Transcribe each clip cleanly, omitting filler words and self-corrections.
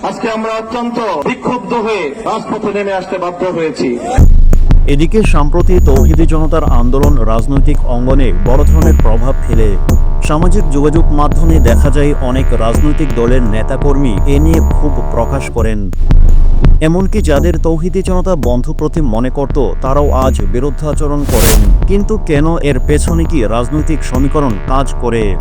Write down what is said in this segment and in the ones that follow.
আজকে আমরা অত্যন্ত বিক্ষুব্ধ হয়ে রাজপথে নেমে আসতে বাধ্য হয়েছি। এদিকে সম্প্রতি তৌহিদি জনতার আন্দোলন রাজনৈতিক অঙ্গনে বড় ধরনের প্রভাব ফেলে। সামাজিক যোগাযোগ মাধ্যমে দেখা যায় অনেক রাজনৈতিক দলের নেতাকর্মী এ নিয়ে ক্ষোভ প্রকাশ করেন। এমনকি যাদের তৌহিদি জনতা বন্ধুপ্রতিম মনে করত তারাও আজ বিরুদ্ধাচরণ করেন। কিন্তু কেন? এর পেছনে কি রাজনৈতিক সমীকরণ কাজ করে?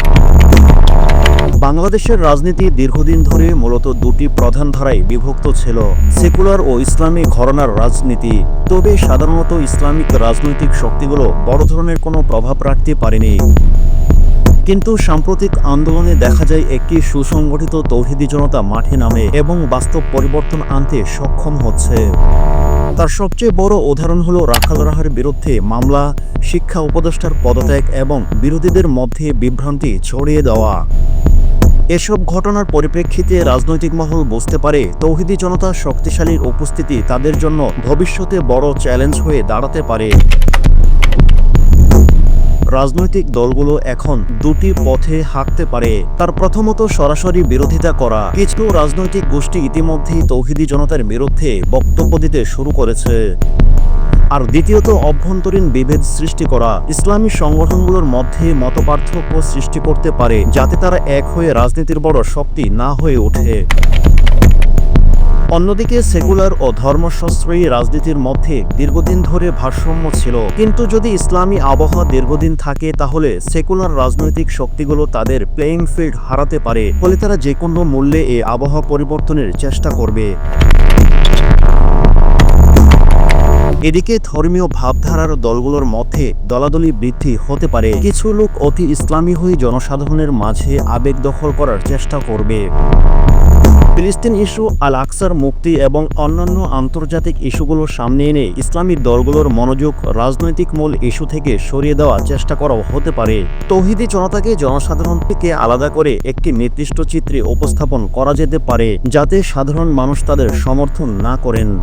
বাংলাদেশের রাজনীতি দীর্ঘদিন ধরে মূলত দুটি প্রধান ধারায় বিভক্ত ছিল, সেকুলার ও ইসলামী ঘরানার রাজনীতি। তবে সাধারণত ইসলামিক রাজনৈতিক শক্তিগুলো বড় ধরনের কোনো প্রভাব রাখতে পারেনি। কিন্তু সাম্প্রতিক আন্দোলনে দেখা যায় একটি সুসংগঠিত তৌহিদি জনতা মাঠে নামে এবং বাস্তব পরিবর্তন আনতে সক্ষম হচ্ছে। তার সবচেয়ে বড় উদাহরণ হলো রাখাল রাহার বিরুদ্ধে মামলা, শিক্ষা উপদেষ্টার পদত্যাগ এবং বিরোধীদের মধ্যে বিভ্রান্তি ছড়িয়ে দেওয়া। এসব ঘটনার পরিপ্রেক্ষিতে রাজনৈতিক মহল বুঝতে পারে তৌহিদি জনতার শক্তিশালীর উপস্থিতি তাদের জন্য ভবিষ্যতে বড় চ্যালেঞ্জ হয়ে দাঁড়াতে পারে। রাজনৈতিক দলগুলো এখন দুটি পথে হাঁটতে পারে। তার প্রথমত সরাসরি বিরোধিতা করা। কিছু রাজনৈতিক গোষ্ঠী ইতিমধ্যেই তৌহিদি জনতার বিরুদ্ধে বক্তব্য দিতে শুরু করেছে। আর দ্বিতীয়ত অভ্যন্তরীণ বিভেদ সৃষ্টি করা। ইসলামী সংগঠনগুলোর মধ্যে মতপার্থক্য সৃষ্টি করতে পারে যাতে তারা এক হয়ে রাজনীতির বড় শক্তি না হয়ে ওঠে। অন্যদিকে সেকুলার ও ধর্মসাশ্রয়ী রাজনীতির মধ্যে দীর্ঘদিন ধরে ভারসাম্য ছিল। কিন্তু যদি ইসলামী আবহাওয়া দীর্ঘদিন থাকে তাহলে সেকুলার রাজনৈতিক শক্তিগুলো তাদের প্লেইং ফিল্ড হারাতে পারে। ফলে তারা যে কোনো মূল্যে এই আবহাওয়া পরিবর্তনের চেষ্টা করবে। এদিকে ধর্মীয় ভাবধারার দলগুলোর মধ্যে দলাদলি বৃদ্ধি হতে পারে। কিছু লোক অতি ইসলামী হয়ে জনসাধারণের মাঝে আবেগ দখল করার চেষ্টা করবে। ফিলিস্তিন ইস্যু, আল আকসার মুক্তি এবং অন্যান্য আন্তর্জাতিক ইস্যুগুলোর সামনে এনে ইসলামী দলগুলোর মনোযোগ রাজনৈতিক মূল ইস্যু থেকে সরিয়ে দেওয়ার চেষ্টা করাও হতে পারে। তৌহিদি জনতাকে জনসাধারণ থেকে আলাদা করে একটি নির্দিষ্ট চিত্রে উপস্থাপন করা যেতে পারে যাতে সাধারণ মানুষ তাদের সমর্থন না করেন।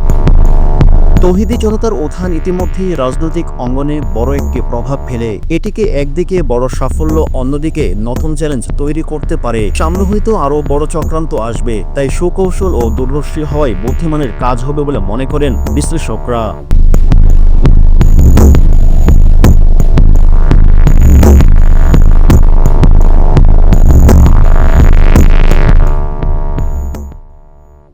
তৌহিদি জনতার উত্থান ইতিমধ্যেই রাজনৈতিক অঙ্গনে বড় একটি প্রভাব ফেলে। এটিকে একদিকে বড় সাফল্য, অন্যদিকে নতুন চ্যালেঞ্জ তৈরি করতে পারে। সামনে হয়তো আরও বড় চক্রান্ত আসবে। তাই সুকৌশল ও দূরদর্শী হওয়াই বুদ্ধিমানের কাজ হবে বলে মনে করেন বিশ্লেষকরা।